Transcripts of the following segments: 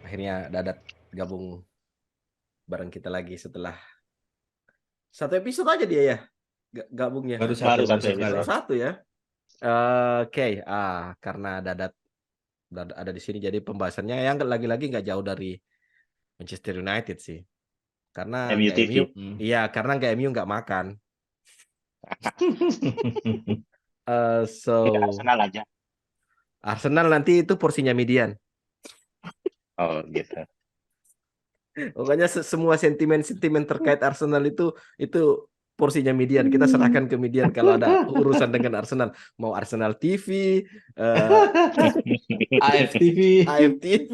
Akhirnya Dadat gabung bareng kita lagi setelah satu episode aja dia ya gabungnya. Baru Baru satu sekali. Baru kali. satu ya. Oke, karena Dadat ada di sini jadi pembahasannya yang lagi-lagi nggak jauh dari Manchester United sih. Karena MU nggak MU, TV. iya karena nggak MU nggak makan. So Tidak Arsenal aja. Arsenal nanti itu porsinya median. Oh gitu. Pokoknya semua sentimen-sentimen terkait Arsenal itu porsinya median. Kita serahkan ke median kalau ada urusan dengan Arsenal. Mau Arsenal TV, eh, AFTV. AFTV,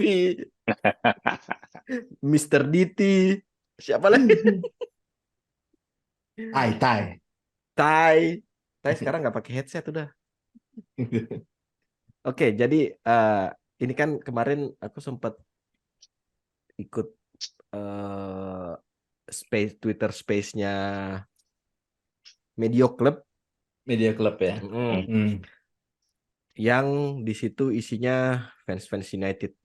Mr. DT, siapa lagi? Tai. Tai. Tai sekarang nggak pakai headset udah. Oke, jadi ini kan kemarin aku sempat ikut Twitter Space-nya Medio Club. Media Club ya. Yang di situ isinya fans-fans United.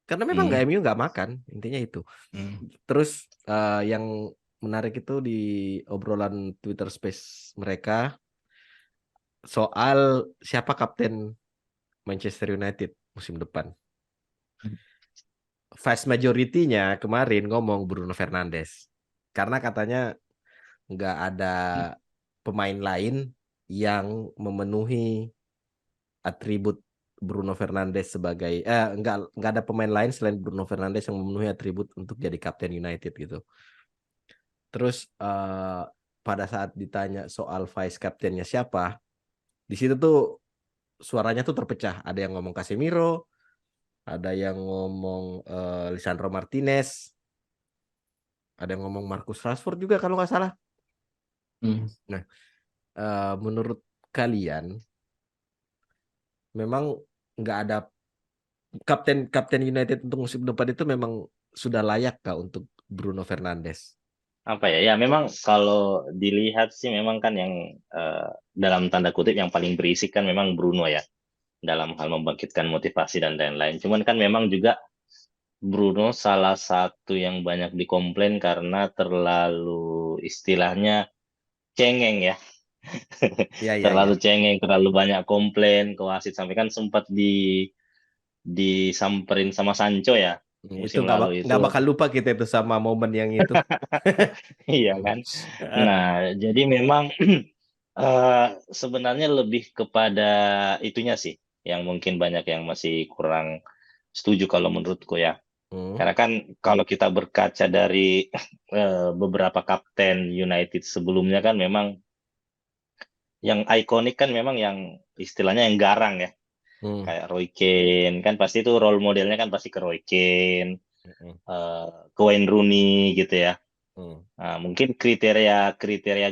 Karena memang nggak MU nggak makan, intinya itu. Terus yang menarik itu di obrolan Twitter Space mereka soal siapa kapten Manchester United musim depan. Vast majority-nya kemarin ngomong Bruno Fernandes. Karena katanya nggak ada pemain lain yang memenuhi atribut Bruno Fernandes sebagai nggak ada pemain lain selain Bruno Fernandes yang memenuhi atribut untuk jadi kapten United gitu. Terus pada saat ditanya soal vice kaptennya siapa, di situ tuh suaranya tuh terpecah. Ada yang ngomong Casemiro, ada yang ngomong Lisandro Martinez, ada yang ngomong Marcus Rashford juga kalau nggak salah. Nah, menurut kalian memang nggak ada kapten United untuk musim depan itu memang sudah layak kah untuk Bruno Fernandes? Apa ya? Ya memang kalau dilihat sih memang kan yang dalam tanda kutip yang paling berisik kan memang Bruno ya. Dalam hal membangkitkan motivasi dan lain-lain. Cuman kan memang juga Bruno salah satu yang banyak dikomplain karena terlalu istilahnya cengeng ya. Ya, ya, Terlalu ya. cengeng, terlalu banyak komplain ke wasit sampai kan sempat disamperin sama Sancho ya Itu musim lalu nggak itu. bakal lupa kita itu sama momen yang itu. Iya kan. Nah, jadi memang sebenarnya lebih kepada itunya sih yang mungkin banyak yang masih kurang setuju kalau menurutku ya. Karena kan kalau kita berkaca dari beberapa kapten United sebelumnya kan memang yang ikonik kan memang yang istilahnya yang garang ya. Kayak Roy Keane kan pasti itu role modelnya kan pasti ke Roy Keane, ke Wayne Rooney gitu ya. Nah, mungkin kriteria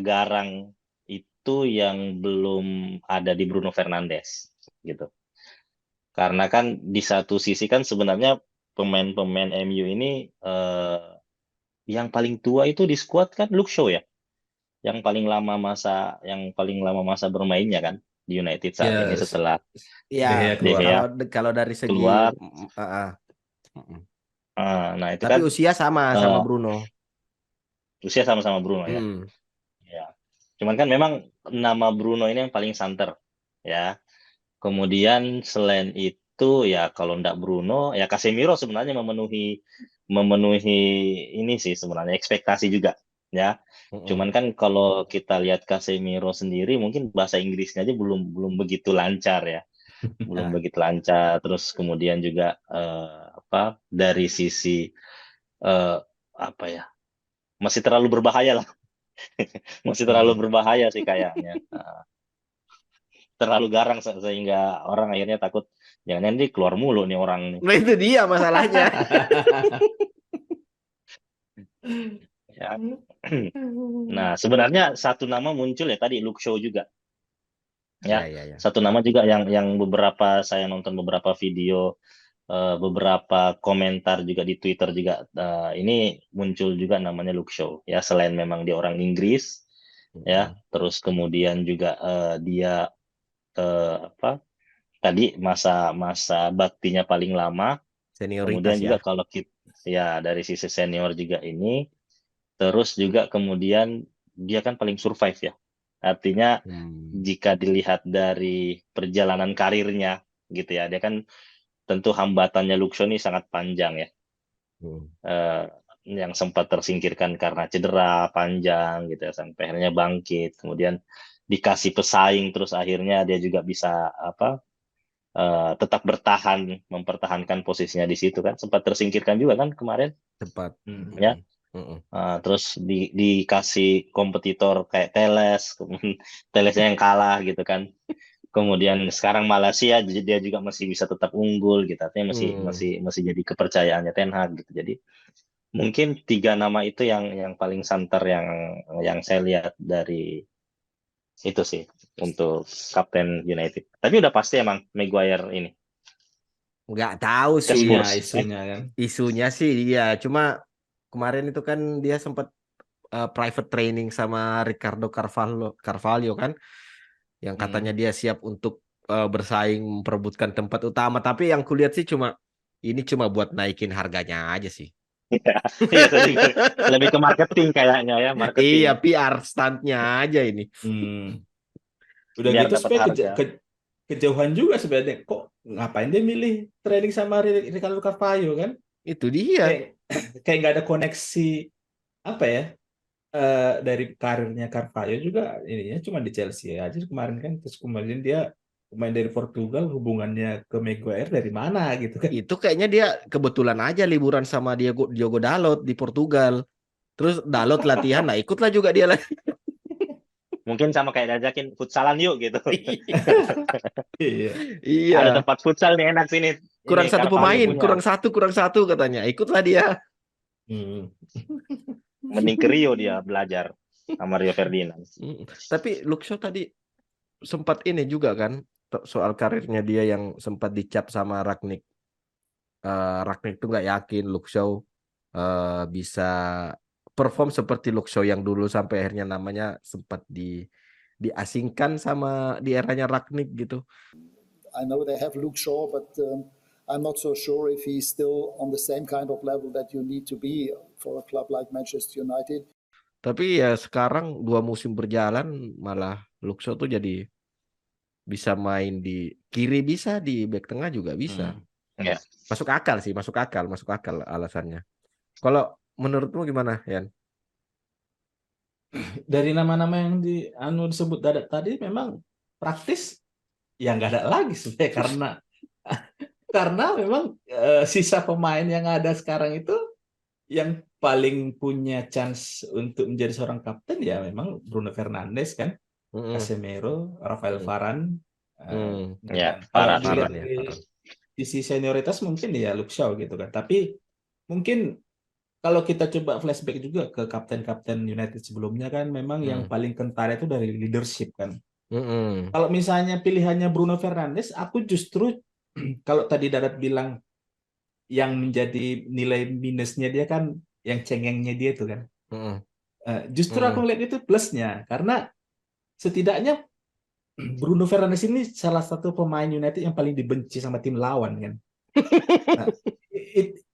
garang itu yang belum ada di Bruno Fernandes gitu. Karena kan di satu sisi kan sebenarnya pemain-pemain MU ini yang paling tua itu di skuad kan Luke Shaw ya, yang paling lama masa bermainnya kan di United saat ini Yes. setelah Ya, De Gea De keluar. Gea kalau dari segi keluar. uh, Nah itu tapi kan usia sama eh, Bruno. usia sama-sama Bruno ya. Ya. Cuman kan memang nama Bruno ini yang paling santer ya. Kemudian selain itu ya kalau ndak Bruno ya Casemiro sebenarnya memenuhi memenuhi ini sih sebenarnya ekspektasi juga ya. Cuman kan kalau kita lihat Casemiro sendiri mungkin bahasa Inggrisnya aja belum belum begitu lancar ya. Belum Nah, begitu lancar. Terus kemudian juga apa dari sisi eh, apa ya? Masih terlalu berbahaya lah. Masih terlalu berbahaya sih kayaknya. Terlalu garang sehingga orang akhirnya takut jangan nanti keluar mulu nih orang nih. nah itu dia masalahnya. Ya. Nah, sebenarnya satu nama muncul ya tadi Luke Shaw juga. Ya, Ya, ya, ya. satu nama juga yang beberapa saya nonton beberapa video, beberapa komentar juga di Twitter juga ini muncul juga namanya Luke Shaw. Ya, selain memang dia orang Inggris, ya, terus kemudian juga dia apa tadi masa baktinya paling lama. Senioritas Kemudian ya. juga kalau kita ya dari sisi senior juga ini, terus juga kemudian dia kan paling survive ya. Artinya jika dilihat dari perjalanan karirnya gitu ya, dia kan tentu hambatannya Luxo ini sangat panjang ya. Eh, yang sempat tersingkirkan karena cedera panjang gitu ya, sampai akhirnya bangkit, kemudian dikasih pesaing, terus akhirnya dia juga bisa tetap bertahan, mempertahankan posisinya di situ kan, sempat tersingkirkan juga kan kemarin Cepat. ya. Terus dikasih kompetitor kayak Teles, Telesnya yang kalah gitu kan. Kemudian sekarang Malaysia dia juga masih bisa tetap unggul gitu, artinya masih jadi kepercayaannya Ten Hag gitu. Jadi mungkin 3 nama itu yang paling santer yang saya lihat dari itu sih untuk Kapten United. Tapi udah pasti emang Maguire ini. Nggak tahu sih isunya kan. Isunya sih iya, cuma kemarin itu kan dia sempat private training sama Ricardo Carvalho kan, yang katanya dia siap untuk bersaing memperebutkan tempat utama. Tapi yang kulihat sih ini cuma buat naikin harganya aja sih. Iya, lebih ke marketing kayaknya ya, marketing. Iya, PR stuntnya aja ini. Udah Biar gitu dapat supaya harga. kejauhan juga sebenarnya. Kok ngapain dia milih training sama Ricardo Carvalho kan? Itu dia. Kayak nggak ada koneksi apa ya, dari karirnya Carvalho juga, ininya cuma di Chelsea aja kemarin kan. Terus kemudian dia pemain dari Portugal, hubungannya ke Maguire dari mana gitu kan. Itu kayaknya dia kebetulan aja liburan sama Diogo Dalot di Portugal. Terus Dalot latihan, nah ikutlah juga dia lagi. Mungkin sama kayak diajakin futsalan yuk gitu. Iya. Ada tempat futsal nih enak sini. Kurang Ini satu Carvalho pemain, punya. kurang satu katanya. Ikutlah dia. Mending ke Rio dia belajar sama Rio Ferdinand. Tapi Luxo tadi sempat ini juga kan, soal karirnya dia yang sempat dicap sama Ragnik. Ragnik tuh nggak yakin Luxo bisa perform seperti Luxo yang dulu, sampai akhirnya namanya sempat diasingkan sama di eranya Ragnik gitu. I know they have Luke Shaw, but I'm not so sure if he's still on the same kind of level that you need to be for a club like Manchester United. Tapi ya sekarang 2 musim berjalan malah Luxo tuh jadi bisa main di kiri, bisa di back tengah juga bisa. Yeah. Masuk akal alasannya. Kalau menurutmu gimana, Yan? Dari nama-nama yang disebut Dadat tadi memang praktis ya nggak ada lagi sebenarnya, karena memang sisa pemain yang ada sekarang itu yang paling punya chance untuk menjadi seorang kapten ya memang Bruno Fernandes kan, Casemiro, Rafael Varane. Kalau dilihat dari sisi senioritas mungkin ya Luke Shaw gitu kan. Tapi mungkin kalau kita coba flashback juga ke kapten-kapten United sebelumnya kan, memang yang paling kentara itu dari leadership kan. Kalau misalnya pilihannya Bruno Fernandes, aku justru kalau tadi Dadat bilang yang menjadi nilai minusnya dia kan yang cengengnya dia itu kan. Justru aku lihat itu plusnya, karena setidaknya Bruno Fernandes ini salah satu pemain United yang paling dibenci sama tim lawan kan. Nah,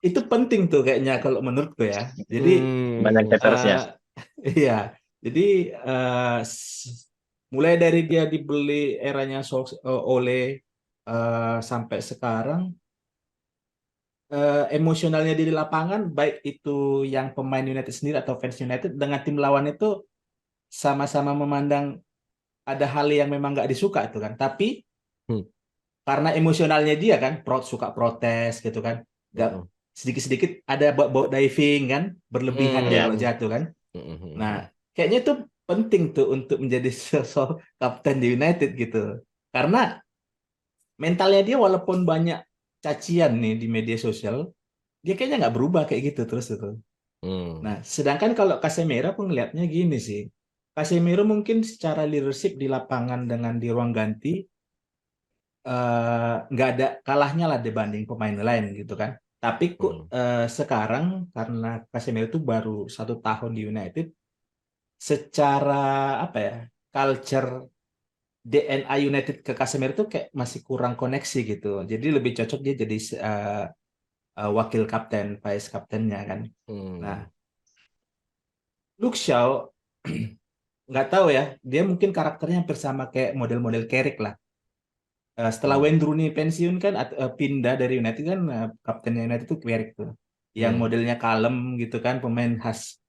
itu penting tuh kayaknya kalau menurutku ya. Jadi banyak hatersnya. Iya. Jadi mulai dari dia dibeli eranya oleh sampai sekarang, emosionalnya di lapangan, baik itu yang pemain United sendiri atau fans United dengan tim lawan itu sama-sama memandang ada hal yang memang nggak disuka itu kan. Tapi karena emosionalnya dia kan, suka protes gitu kan, nggak sedikit-sedikit ada bawa diving kan, berlebihan dia kalau jatuh kan. Nah, kayaknya itu penting tuh untuk menjadi sosok kapten di United gitu, karena mentalnya dia walaupun banyak cacian nih di media sosial, dia kayaknya nggak berubah kayak gitu terus itu. Nah, sedangkan kalau Casemiro aku ngelihatnya gini sih, Casemiro mungkin secara leadership di lapangan dengan di ruang ganti nggak ada kalahnya lah dibanding pemain lain gitu kan. Tapi sekarang karena Casemiro itu baru 1 tahun di United, secara apa ya, culture DNA United ke Casemiro itu kayak masih kurang koneksi gitu. Jadi lebih cocok dia jadi wakil kapten, vice kaptennya kan. Nah, Luke Shaw nggak tahu ya, dia mungkin karakternya hampir sama kayak model-model Carrick lah. Setelah Wayne Rooney pensiun kan pindah dari United kan, kaptennya United itu Carrick tuh, yang modelnya kalem gitu kan, pemain khas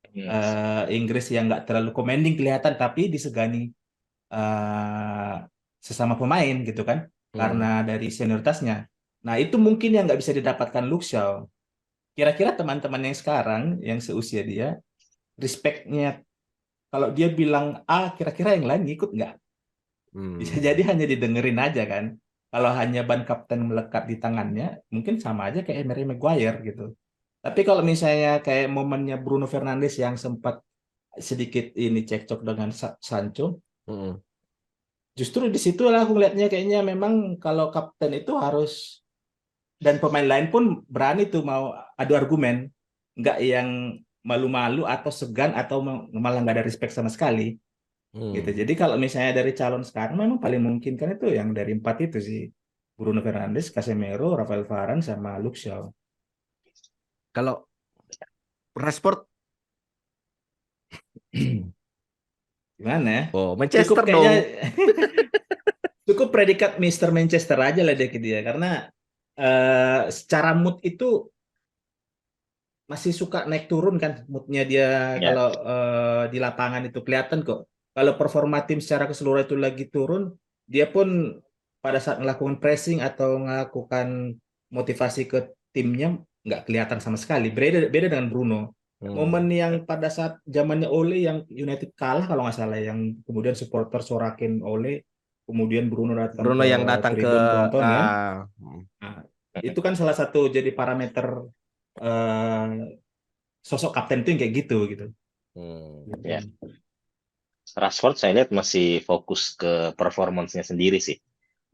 Inggris yang nggak terlalu commanding kelihatan tapi disegani sesama pemain gitu kan, karena dari senioritasnya. Nah itu mungkin yang nggak bisa didapatkan Luke Shaw. Kira-kira teman-teman yang sekarang yang seusia dia, respectnya kalau dia bilang A, kira-kira yang lain ngikut nggak? Bisa jadi hanya didengerin aja kan. Kalau hanya ban kapten melekat di tangannya, mungkin sama aja kayak Emery Maguire gitu. Tapi kalau misalnya kayak momennya Bruno Fernandes yang sempat sedikit ini cekcok dengan Sancho, justru di situlah aku lihatnya kayaknya memang kalau kapten itu harus, dan pemain lain pun berani tuh mau adu argumen, nggak yang malu-malu atau segan atau malah nggak ada respect sama sekali. Gitu. Jadi kalau misalnya dari calon sekarang memang paling mungkin kan itu yang dari 4 itu sih. Bruno Fernandes, Casemiro, Rafael Varane sama Luke Shaw. Kalau Rashford Gimana ya? oh Manchester Cukup kayaknya dong. cukup predikat Mr. Manchester aja lah dia karena secara mood itu masih suka naik turun kan moodnya dia kalau di lapangan itu kelihatan kok. Kalau performa tim secara keseluruhan itu lagi turun, dia pun pada saat melakukan pressing atau melakukan motivasi ke timnya nggak kelihatan sama sekali. Beda dengan Bruno. Momen yang pada saat zamannya Ole yang United kalah kalau nggak salah, yang kemudian supporter sorakin Ole, kemudian Bruno datang Bruno ke yang datang ke tribun penonton kan. Nah, itu kan salah satu jadi parameter sosok kapten itu yang kayak gitu. Ya. Rashford saya lihat masih fokus ke performance-nya sendiri sih.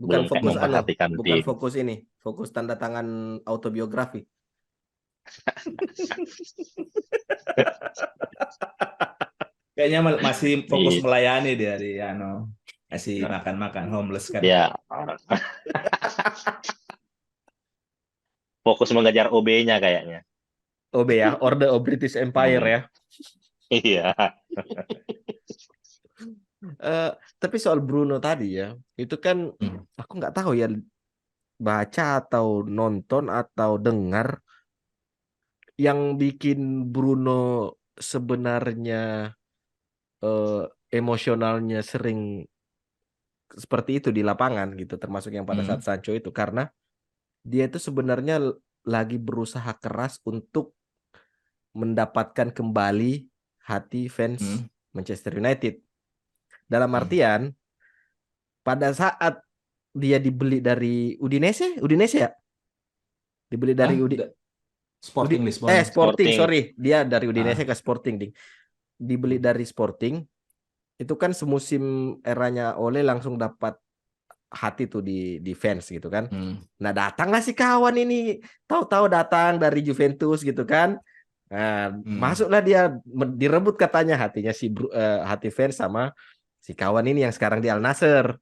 Bukan Belum kayak fokus memperhatikan bukan tim. fokus ini, fokus tanda tangan autobiografi. Kayaknya masih fokus melayani dia di masih makan-makan homeless kan. Ya. Fokus mengejar OB-nya kayaknya. OB ya, Order of British Empire ya. Iya. Tapi soal Bruno tadi ya, itu kan aku nggak tahu ya, baca atau nonton atau dengar yang bikin Bruno sebenarnya emosionalnya sering seperti itu di lapangan gitu, termasuk yang pada saat Sancho itu, karena dia itu sebenarnya lagi berusaha keras untuk mendapatkan kembali hati fans Manchester United. Dalam artian pada saat dia dibeli dari Udinese ya? Dibeli dari Sporting Lisbon. Sporting, sorry. Dia dari Udinese ke Sporting, ding. Dibeli dari Sporting. Itu kan semusim eranya Ole langsung dapat hati tuh di fans gitu kan. Nah, datanglah si kawan ini, tahu-tahu datang dari Juventus gitu kan. Nah, masuklah dia, direbut katanya hatinya hati fans sama si kawan ini yang sekarang di Al Nassr.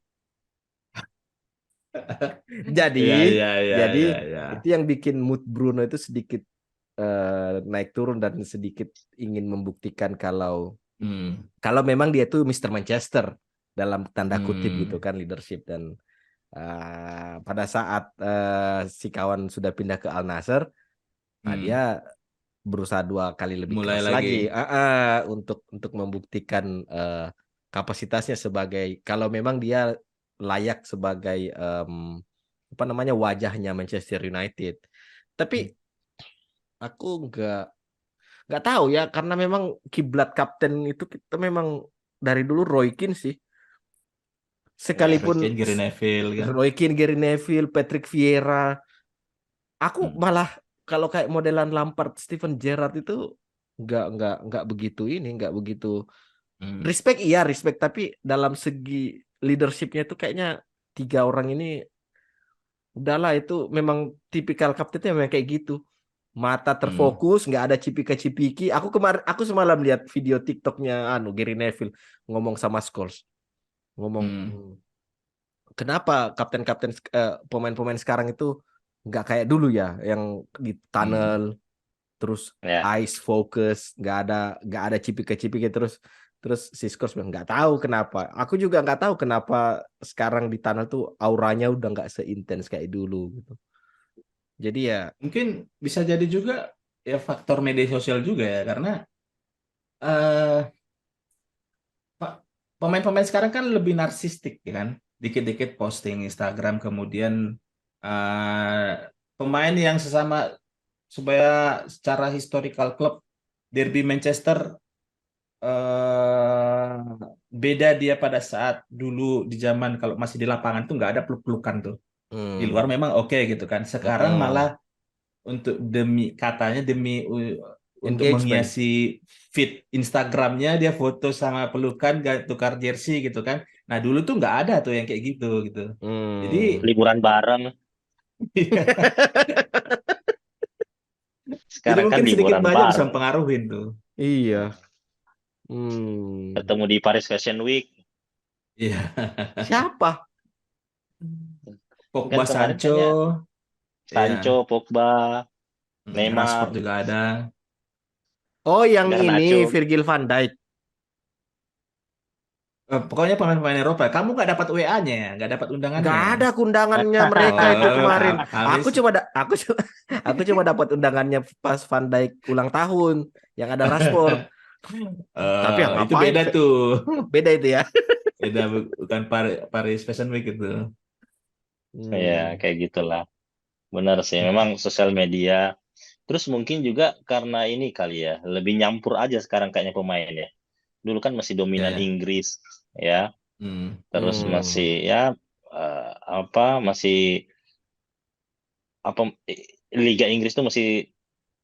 Jadi itu yang bikin mood Bruno itu sedikit naik turun dan sedikit ingin membuktikan kalau memang dia tuh Mr. Manchester dalam tanda kutip gitu kan, leadership. Dan pada saat si kawan sudah pindah ke Al Nassr, dia berusaha 2 kali lebih mulai keras lagi untuk membuktikan kapasitasnya sebagai, kalau memang dia layak sebagai wajahnya Manchester United. Tapi aku nggak tahu ya, karena memang kiblat kapten itu kita memang dari dulu Roy Keane sih. Sekalipun Roy Keane, Gary Neville, Patrick Vieira, aku malah kalau kayak modelan Lampard, Steven Gerrard itu nggak begitu respect, tapi dalam segi leadershipnya itu kayaknya 3 orang ini udahlah, itu memang tipikal kaptennya memang kayak gitu, mata terfokus, nggak ada cipika-cipiki. Aku semalam lihat video TikToknya Gary Neville ngomong sama Scholes, kenapa pemain-pemain sekarang itu nggak kayak dulu ya, yang di tunnel terus ice focus, nggak ada cipika-cipika terus si Scores bilang nggak tahu kenapa. Aku juga nggak tahu kenapa sekarang di tunnel tuh auranya udah nggak seintens kayak dulu gitu. Jadi ya Mungkin bisa jadi juga ya faktor media sosial juga ya, karena eh pemain-pemain sekarang kan lebih narsistik ya kan, dikit-dikit posting Instagram, kemudian pemain yang sesama, supaya secara historical klub Derby Manchester beda dia pada saat dulu di zaman kalau masih di lapangan tuh nggak ada peluk-pelukan tuh. Di luar memang oke gitu kan. Sekarang malah untuk demi untuk engagement. menghiasi feed Instagramnya dia foto sama pelukan, tukar jersey gitu kan. Nah dulu tuh nggak ada tuh yang kayak gitu gitu. Jadi liburan bareng. jadi Sekarang kan mungkin sedikit liburan banyak bisa bareng. mempengaruhi tuh. Iya. Ketemu di Paris Fashion Week. Iya. Siapa? Pogba, Kan kemarin Sancho, Sancho, iya. Pogba, Rashford Neymar, juga ada. Oh, yang ini Garnacho. Virgil van Dijk. Pokoknya pemain-pemain Eropa. Kamu nggak dapat WA-nya ya? Nggak dapat Nggak undangannya? ada undangannya mereka itu Oh, kemarin. habis. Aku cuma dapat undangannya pas Van Dijk ulang tahun yang ada Rashford. Tapi ya Itu ngapain? beda tuh. Beda itu ya. Beda, bukan Paris Fashion Week itu. Ya, kayak gitulah. Benar sih, memang sosial media. Terus mungkin juga karena ini kali ya, lebih nyampur aja sekarang kayaknya pemain ya. Dulu kan masih Ya, dominan ya. Inggris ya, terus Hmm. masih ya masih Liga Inggris tuh masih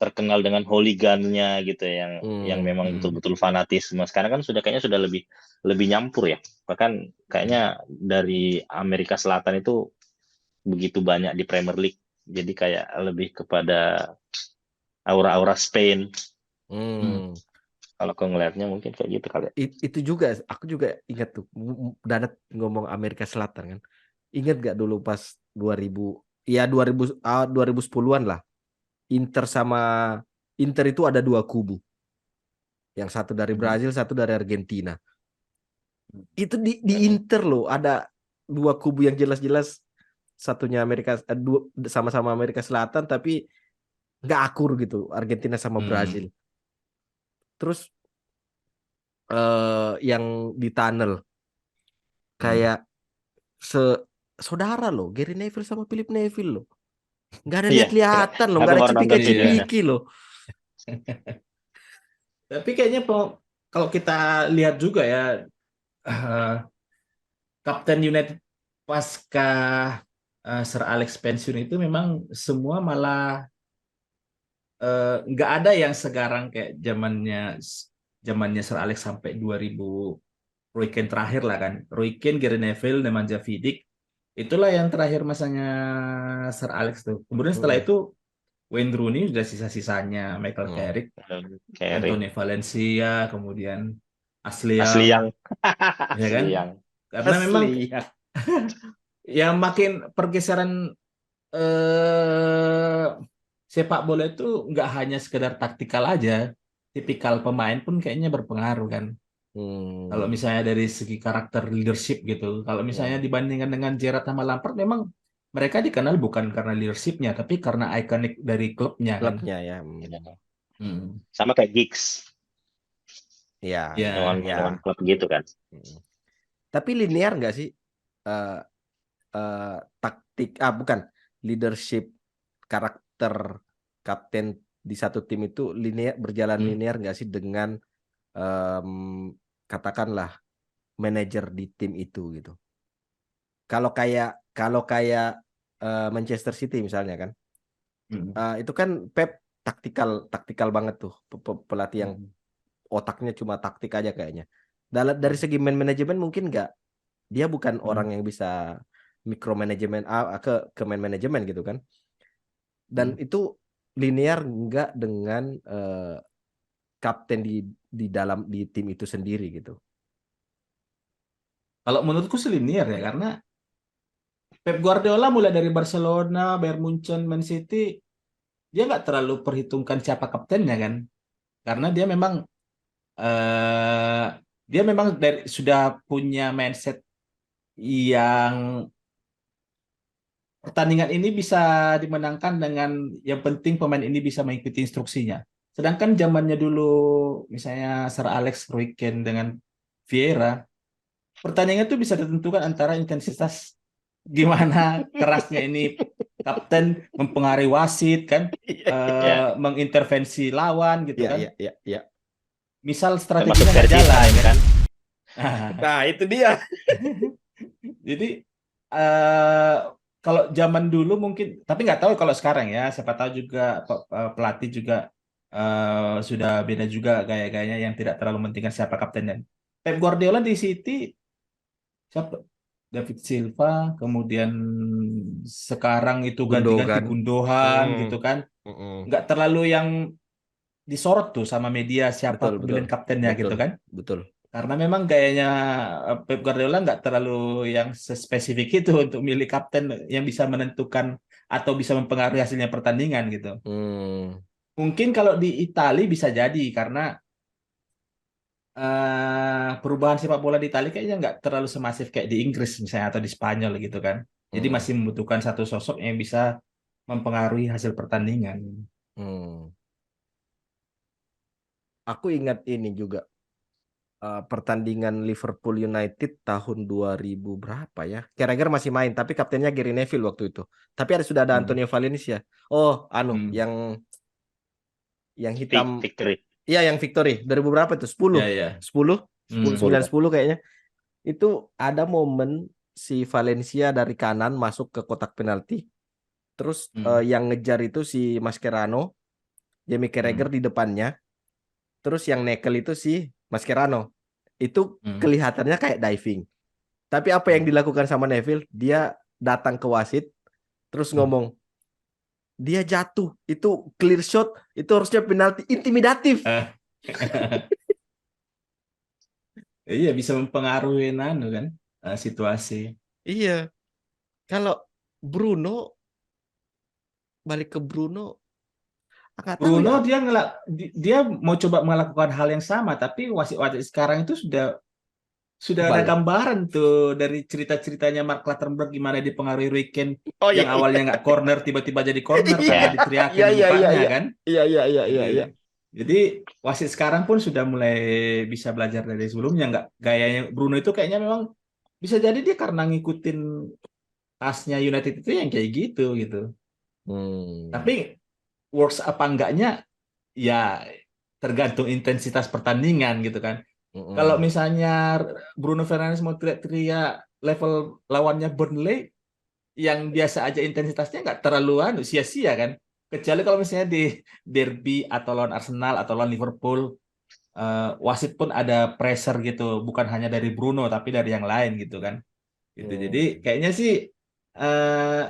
terkenal dengan hooligannya gitu ya, yang memang betul-betul fanatisme. Sekarang kan kayaknya sudah lebih lebih nyampur ya. Bahkan kayaknya dari Amerika Selatan itu begitu banyak di Premier League. Jadi kayak lebih kepada aura-aura Spain. Kalau aku ngelihatnya mungkin kayak gitu kali ya. Itu juga, aku juga ingat tuh, Danat ngomong Amerika Selatan kan. Ingat gak dulu pas 2010-an lah. Inter itu ada dua kubu. Yang satu dari Brazil, satu dari Argentina. Itu di Inter loh, ada dua kubu yang jelas-jelas, satunya sama-sama Amerika Selatan tapi nggak akur gitu, Argentina sama Brazil. Terus yang di tunnel kayak saudara loh, Gary Neville sama Philip Neville loh, nggak ada lihat-lihatan loh, Aku nggak ada baru nonton videonya. cipika-cipiki loh. Tapi kayaknya kalau kita lihat juga ya, Kapten United pasca Sir Alex pensiun itu memang semua malah nggak ada yang sekarang kayak zamannya Sir Alex sampai 2000 Roy Keane terakhir lah kan. Roy Keane, Gary Neville, Nemanja Vidic, itulah yang terakhir masanya Sir Alex tuh. Kemudian setelah itu Wayne Rooney sudah sisa-sisanya, Michael Carrick, Anthony Valencia, kemudian Ashley Young, ya kan? Karena memang yang makin pergeseran sepak bola itu nggak hanya sekedar taktikal aja, tipikal pemain pun kayaknya berpengaruh kan. Kalau misalnya dari segi karakter leadership gitu, kalau misalnya dibandingkan dengan Gerrard sama Lampard, memang mereka dikenal bukan karena leadershipnya, tapi karena ikonik dari klubnya kan. Ya. Sama kayak Giggs. Ya. Lawan klub gitu kan. Tapi linear nggak sih bukan leadership, karakter kapten di satu tim itu berjalan linear nggak sih dengan katakanlah manajer di tim itu gitu. Kalau kayak Manchester City misalnya kan, itu kan Pep taktikal banget tuh, pelatih yang otaknya cuma taktik aja kayaknya. Dari segi manajemen mungkin nggak, dia bukan orang yang bisa micromanajemen ke man manajemen gitu kan. Dan itu linear nggak dengan kapten di tim itu sendiri gitu. Kalau menurutku sih linear ya, karena Pep Guardiola mulai dari Barcelona, Bayern Munchen, Man City, dia nggak terlalu perhitungkan siapa kaptennya kan, karena eh, dia memang sudah punya mindset yang pertandingan ini bisa dimenangkan dengan yang penting pemain ini bisa mengikuti instruksinya. Sedangkan zamannya dulu, misalnya Sir Alex Ruijken dengan Vieira, pertandingan itu bisa ditentukan antara intensitas gimana kerasnya ini kapten mempengaruhi wasit kan, Ya, mengintervensi lawan gitu kan. Iya. Misal termasuk strateginya nggak versi jalan time kan. kan. Nah, itu dia. Jadi eh kalau zaman dulu mungkin, tapi nggak tahu kalau sekarang ya. Siapa tahu juga pelatih juga sudah beda juga gaya-gayanya yang tidak terlalu mementingkan siapa kaptennya. Pep Guardiola di City siapa? David Silva, kemudian sekarang itu ganti-ganti Gundogan. Gundogan gitu kan. Mm-mm. Nggak terlalu yang disorot tuh sama media siapa Betul, pemilihan kaptennya betul, gitu kan. betul. Karena memang gayanya Pep Guardiola nggak terlalu yang spesifik itu untuk milih kapten yang bisa menentukan atau bisa mempengaruhi hasilnya pertandingan gitu. Hmm. Mungkin kalau di Italia bisa jadi karena perubahan sepak bola di Italia kayaknya nggak terlalu semasif kayak di Inggris misalnya atau di Spanyol gitu kan. Jadi Hmm. masih membutuhkan satu sosok yang bisa mempengaruhi hasil pertandingan. Hmm. Aku ingat ini juga pertandingan Liverpool United tahun 2000 berapa ya? Carragher masih main, tapi kaptennya Gary Neville waktu itu. Tapi sudah ada Hmm. Antonio Valencia. Oh, Hmm. yang hitam. Victory. Iya, yang Victory. 2000 berapa itu? 10. Ya, ya. 10, 10, 9, 10. 10 kayaknya. Itu ada momen si Valencia dari kanan masuk ke kotak penalti. Terus yang ngejar itu si Mascherano, Jamie Carragher di depannya. Terus yang nekel itu si Mascherano. Itu kelihatannya kayak diving. Tapi apa yang dilakukan sama Neville? Dia datang ke wasit, terus ngomong, dia jatuh, itu clear shot, itu harusnya penalti, intimidatif. Iya, bisa mempengaruhi kan situasi. Iya. Kalau Bruno, balik ke Bruno, nggak tahu Bruno ya. dia mau coba melakukan hal yang sama, tapi wasit-wasit sekarang itu sudah ada Kebal. gambaran tuh dari cerita-ceritanya Mark Clattenburg gimana dipengaruhi Riken Oh yang iya, awalnya nggak corner tiba-tiba jadi corner iya. karena Ya, diteriakin Iya, di iya, iya, mukanya iya. kan. Iya. Jadi wasit sekarang pun sudah mulai bisa belajar dari sebelumnya. Nggak gayanya Bruno itu kayaknya memang bisa jadi dia karena ngikutin tasnya United itu yang kayak gitu. Tapi works apa enggaknya ya tergantung intensitas pertandingan gitu kan. Kalau misalnya Bruno Fernandes mau teriak-teriak level lawannya Burnley yang biasa aja intensitasnya nggak terlalu sia-sia kan. Kecuali kalau misalnya di derby atau lawan Arsenal atau lawan Liverpool, wasit pun ada pressure gitu, bukan hanya dari Bruno tapi dari yang lain gitu kan. Gitu. Jadi kayaknya sih eh,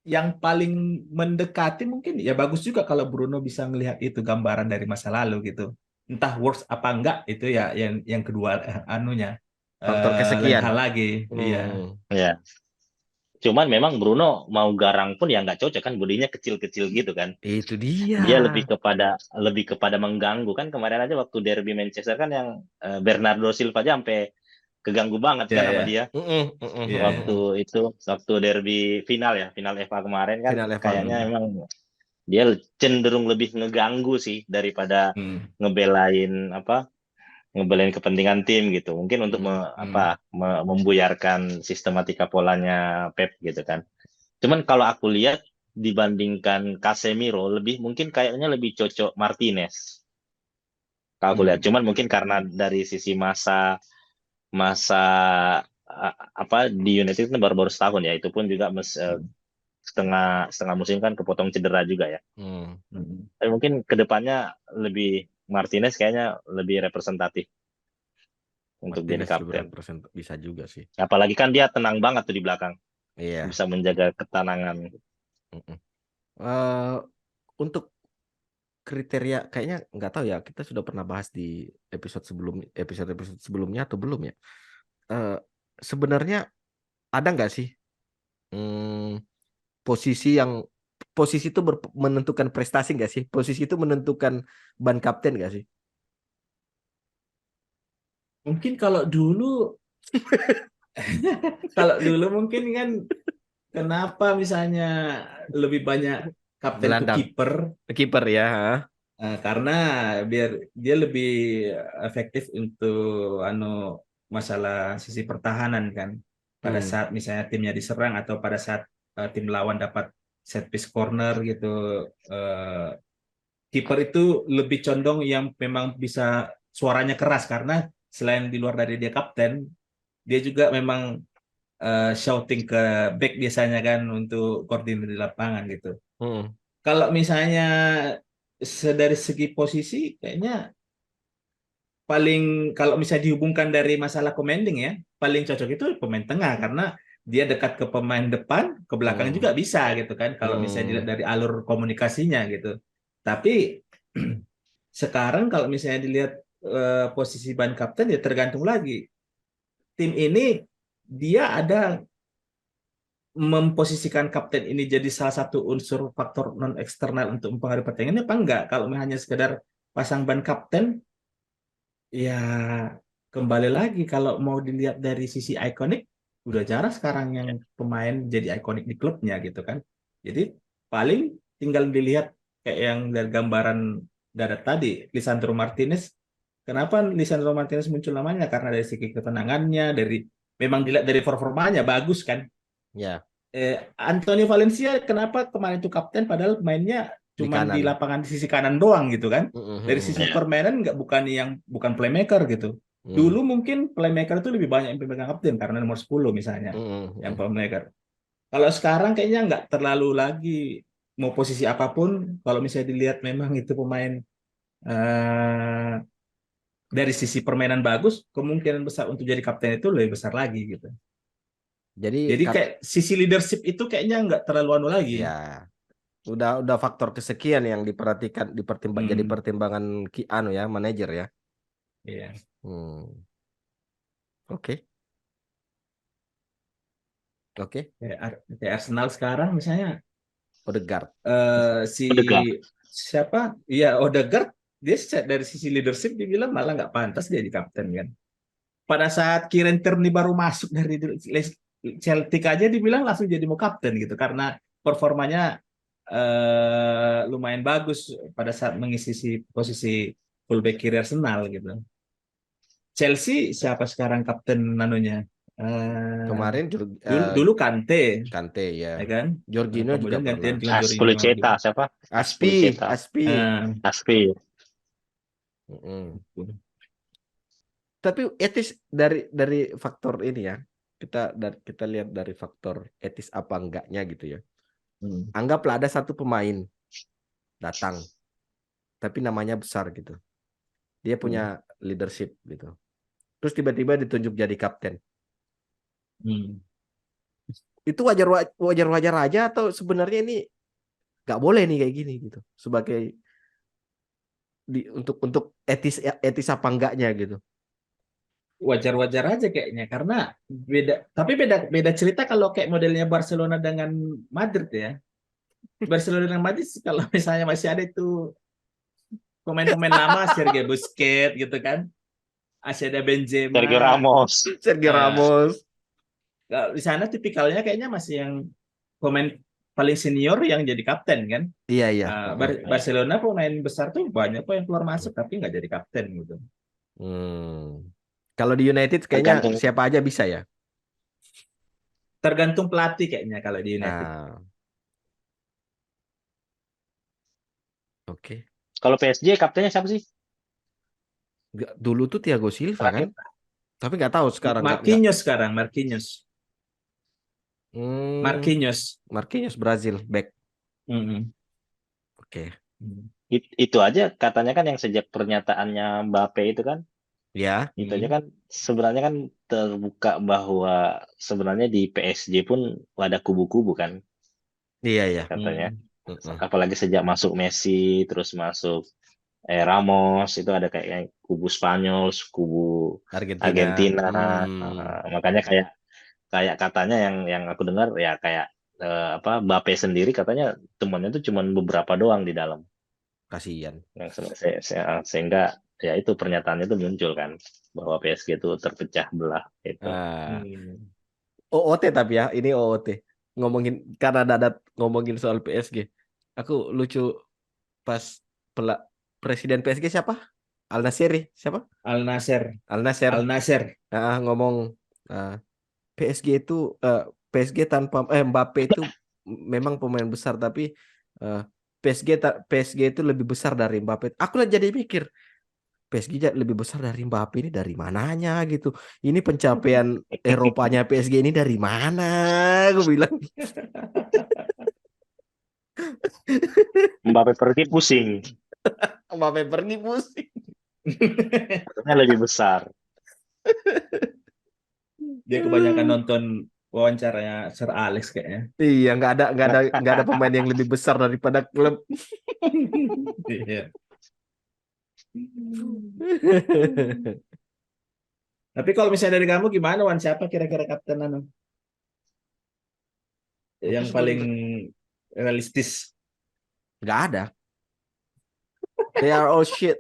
yang paling mendekati mungkin ya bagus juga kalau Bruno bisa melihat itu gambaran dari masa lalu gitu. Entah works apa enggak itu ya yang kedua anunya Faktor lain kesekian. hal lagi. Iya. ya. Cuman memang Bruno mau garang pun ya nggak cocok kan, bodinya kecil-kecil gitu kan. Itu dia. Dia lebih kepada mengganggu kan. Kemarin aja waktu derby Manchester kan yang Bernardo Silva aja sampai keganggu banget Iya, kan sama iya. dia. Iya, iya. Waktu derby final ya, final FA kemarin kan Final FA. kayaknya emang dia cenderung lebih ngeganggu sih daripada ngebelain kepentingan tim gitu. Mungkin untuk membuyarkan sistematika polanya Pep gitu kan. Cuman kalau aku lihat dibandingkan Casemiro mungkin kayaknya lebih cocok Martinez. Kalau aku lihat, cuman mungkin karena dari sisi masa di United itu baru setahun ya, itu pun juga setengah musim kan kepotong cedera juga ya. Tapi mungkin kedepannya lebih Martinez kayaknya lebih representatif untuk jadi kapten. Bisa juga sih. Apalagi kan dia tenang banget tuh di belakang. Iya. Bisa menjaga ketenangan. Untuk kriteria kayaknya nggak tahu ya, kita sudah pernah bahas di episode sebelumnya atau belum ya. Sebenarnya ada nggak sih posisi itu menentukan prestasi nggak sih? Posisi itu menentukan ban kapten nggak sih? Mungkin kalau dulu mungkin kan kenapa misalnya lebih banyak kapten itu Gelandang, kiper. kiper ya. Karena biar dia lebih efektif untuk masalah sisi pertahanan kan. Pada Hmm. saat misalnya timnya diserang atau pada saat tim lawan dapat set piece corner gitu, kiper itu lebih condong yang memang bisa suaranya keras karena selain di luar dari dia kapten, dia juga memang shouting ke back biasanya kan untuk koordinir di lapangan gitu. Hmm. Kalau misalnya dari segi posisi kayaknya paling kalau misalnya dihubungkan dari masalah commanding ya, paling cocok itu pemain tengah karena dia dekat ke pemain depan, ke belakang Hmm. juga bisa gitu kan kalau misalnya dilihat dari alur komunikasinya gitu. Tapi sekarang kalau misalnya dilihat posisi ban kapten ya tergantung lagi. Tim ini dia ada memposisikan kapten ini jadi salah satu unsur faktor non eksternal untuk mempengaruhi pertandingan apa enggak? Kalau hanya sekedar pasang ban kapten, ya kembali lagi kalau mau dilihat dari sisi ikonik, udah jarang sekarang yang pemain jadi ikonik di klubnya gitu kan. Jadi paling tinggal dilihat kayak yang dari gambaran Dadat tadi, Lisandro Martinez. Kenapa Lisandro Martinez muncul namanya? Karena dari segi ketenangannya, dari memang dilihat dari performanya bagus kan. Ya, Antonio Valencia kenapa kemarin itu kapten padahal mainnya di cuman di kanan. lapangan di sisi kanan doang gitu kan. Dari sisi Ya. permainan nggak bukan playmaker gitu. Hmm. Dulu mungkin playmaker itu lebih banyak yang pemegang kapten karena nomor 10 misalnya yang playmaker. Kalau sekarang kayaknya nggak terlalu lagi mau posisi apapun kalau misalnya dilihat memang itu pemain eh, dari sisi permainan bagus, kemungkinan besar untuk jadi kapten itu lebih besar lagi gitu. Jadi Jadi kayak sisi leadership itu kayaknya nggak terlalu lagi. ya udah faktor kesekian yang jadi Hmm, pertimbangan ya manajer ya. iya. Hmm. Oke. Oke. Kayak Arsenal sekarang misalnya Odegaard. si Odegaard. siapa? Iya Odegaard dia dari sisi leadership dibilang malah nggak pantas dia di kapten kan. Pada saat Kieran Tierney baru masuk dari Celtic aja dibilang langsung jadi mau kapten gitu karena performanya lumayan bagus pada saat mengisi posisi fullback kiri Arsenal gitu. Chelsea siapa sekarang kapten nanunya? Kemarin Dulu Kante, Kante ya. ya kan? Jorginho juga Kemudian pernah. gantian dengan Jorginho gitu. Aspilicueta siapa? Aspi. Aspilicueta. Eh, Aspi. Mm-mm. Tapi etis dari faktor ini ya. Kita lihat dari faktor etis apa enggaknya gitu ya. Anggaplah ada satu pemain datang, tapi namanya besar gitu. Dia punya leadership gitu. Terus tiba-tiba ditunjuk jadi kapten. Itu wajar aja atau sebenarnya ini nggak boleh nih kayak gini gitu. Sebagai untuk etis apa enggaknya gitu. Wajar-wajar aja kayaknya karena beda cerita kalau kayak modelnya Barcelona dengan Madrid ya. Barcelona dengan Madrid kalau misalnya masih ada itu pemain-pemain lama Sergio Busquets gitu kan. Masih ada Sergio Benzema. Ramos. Sergio Eh, Ramos. di sana tipikalnya kayaknya masih yang pemain paling senior yang jadi kapten kan. Iya iya. Barcelona pemain besar tuh banyak kok yang keluar masuk tapi nggak jadi kapten gitu. Kalau di United kayaknya Tergantung. siapa aja bisa ya. Tergantung pelatih kayaknya kalau di United. Oke. Kalau PSG kaptennya siapa sih? Dulu tuh Thiago Silva kan, tapi nggak tahu sekarang. Marquinhos sekarang, Marquinhos. Marquinhos Brazil back. Oke. Itu aja katanya kan yang sejak pernyataannya Mbappe itu kan. Ya. Itu aja kan sebenarnya kan terbuka bahwa sebenarnya di PSG pun ada kubu-kubu kan. Iya ya. Katanya. Apalagi sejak masuk Messi terus masuk Ramos itu ada kayak kubu Spanyol, kubu Argentina. Makanya kayak kayak katanya yang aku dengar ya kayak Mbappe sendiri katanya temannya itu cuma beberapa doang di dalam. Kasihan. Sehingga ya itu pernyataannya itu muncul kan bahwa PSG itu terpecah belah itu. OOT tapi ya, ini OOT. Ngomongin karena Dadat ngomongin soal PSG. Aku lucu pas presiden PSG siapa? Al Nassr siapa? Al Nassr. Al Nassr. Al Nassr. Ngomong PSG itu PSG tanpa Mbappe itu memang pemain besar tapi PSG itu lebih besar dari Mbappe. Aku lah jadi mikir PSG lebih besar dari Mbappe ini dari mananya gitu. Ini pencapaian Eropanya PSG ini dari mana? Aku bilang. Mbappe pergi pusing. Mbappe pergi pusing. Harusnya lebih besar. Dia kebanyakan nonton wawancaranya Sir Alex kayaknya. Iya, nggak ada pemain yang lebih besar daripada klub. Iya. Tapi kalau misalnya dari kamu gimana, Wan? Siapa kira-kira kapten anu? Yang paling realistis? Nggak ada. They are all shit.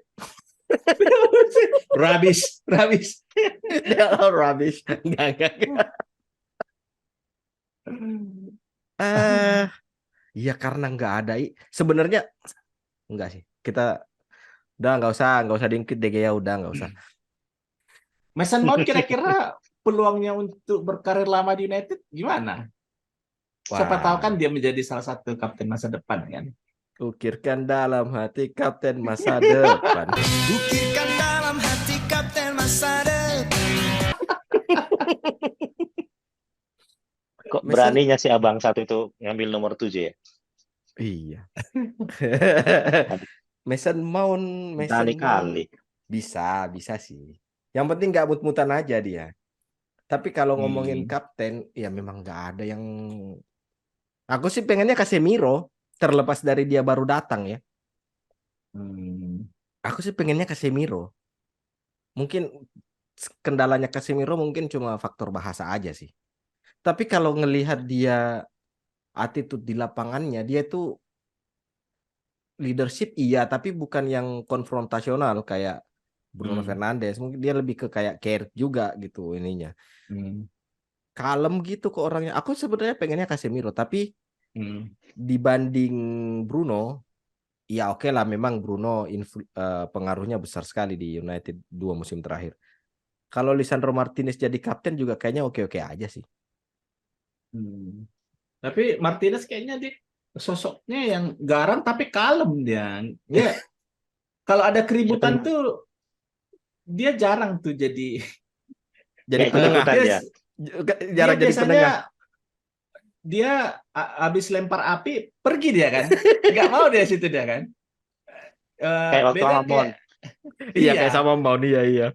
Rubbish. They are all rubbish. Nggak. Iya karena nggak ada. Sebenarnya nggak sih. Kita udah nggak usah diungkit deh ya, udah nggak usah. Mason Mount kira-kira peluangnya untuk berkarir lama di United gimana? Siapa tahu kan dia menjadi salah satu kapten masa depan kan. Ukirkan dalam hati kapten masa depan. Ukirkan dalam hati kapten masa depan. Kok beraninya si abang satu itu ngambil nomor 7 ya? Iya. Mason Mount Kali. bisa sih. Yang penting nggak mut-mutan aja dia. Tapi kalau ngomongin kapten, ya memang nggak ada yang. Aku sih pengennya Casemiro, terlepas dari dia baru datang ya. Aku sih pengennya Casemiro. Mungkin kendalanya Casemiro mungkin cuma faktor bahasa aja sih. Tapi kalau ngelihat dia attitude di lapangannya, dia itu leadership iya, tapi bukan yang konfrontasional kayak Bruno Fernandes. Mungkin dia lebih ke kayak care juga gitu ininya. Kalem gitu ke orangnya. Aku sebenarnya pengennya Casemiro, tapi dibanding Bruno, ya oke lah memang Bruno pengaruhnya besar sekali di United 2 musim terakhir. Kalau Lisandro Martinez jadi kapten juga kayaknya oke-oke aja sih. Tapi Martinez kayaknya dia sosoknya yang garang tapi kalem dia. Dia kalau ada keributan tuh dia jarang tuh jadi penengah. Jarang jadi penengah. Dia habis lempar api pergi dia kan. Nggak mau dia situ dia kan. Kayak waktu Amon. Iya kayak sama Mount iya.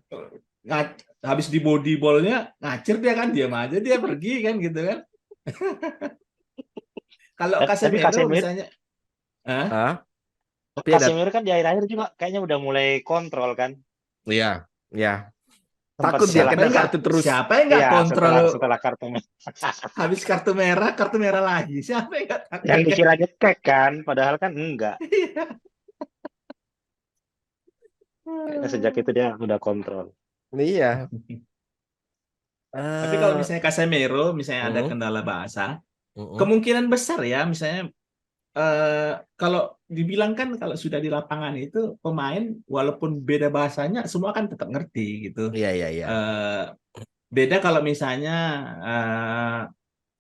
Habis di body ball-nya ngacir dia kan, diam aja dia pergi kan gitu kan. Kalau Casemiro misalnya Casemiro kan di akhir-akhir juga kayaknya udah mulai kontrol kan. Iya. Takut dia kena kartu terus. Siapa yang nggak kontrol setelah kartu merah. Habis kartu merah lagi. Siapa yang nggak takut? Yang dikira ngecek kan, padahal kan enggak. Sejak itu dia udah kontrol. Iya. Tapi kalau misalnya Casemiro, misalnya ada kendala bahasa, kemungkinan besar ya, misalnya kalau dibilang kan kalau sudah di lapangan itu pemain walaupun beda bahasanya semua kan tetap ngerti gitu. Iya. Beda kalau misalnya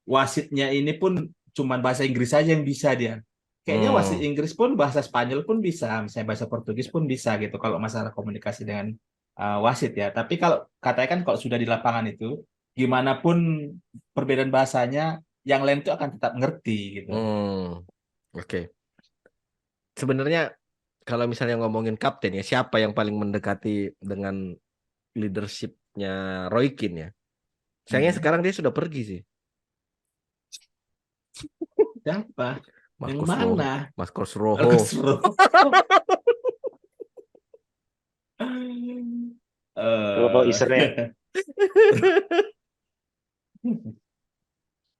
wasitnya ini pun cuman bahasa Inggris saja yang bisa dia. Kayaknya wasit Inggris pun bahasa Spanyol pun bisa, misalnya bahasa Portugis pun bisa gitu kalau masalah komunikasi dengan wasit ya. Tapi kalau katakan kalau sudah di lapangan itu gimana pun perbedaan bahasanya yang lain itu akan tetap ngerti gitu. Oke. Sebenarnya kalau misalnya ngomongin kapten ya, siapa yang paling mendekati dengan leadership-nya Roy Keane ya? Sayangnya sekarang dia sudah pergi sih. Siapa? Yang mana? Marcos Rojo. Rojo Israel.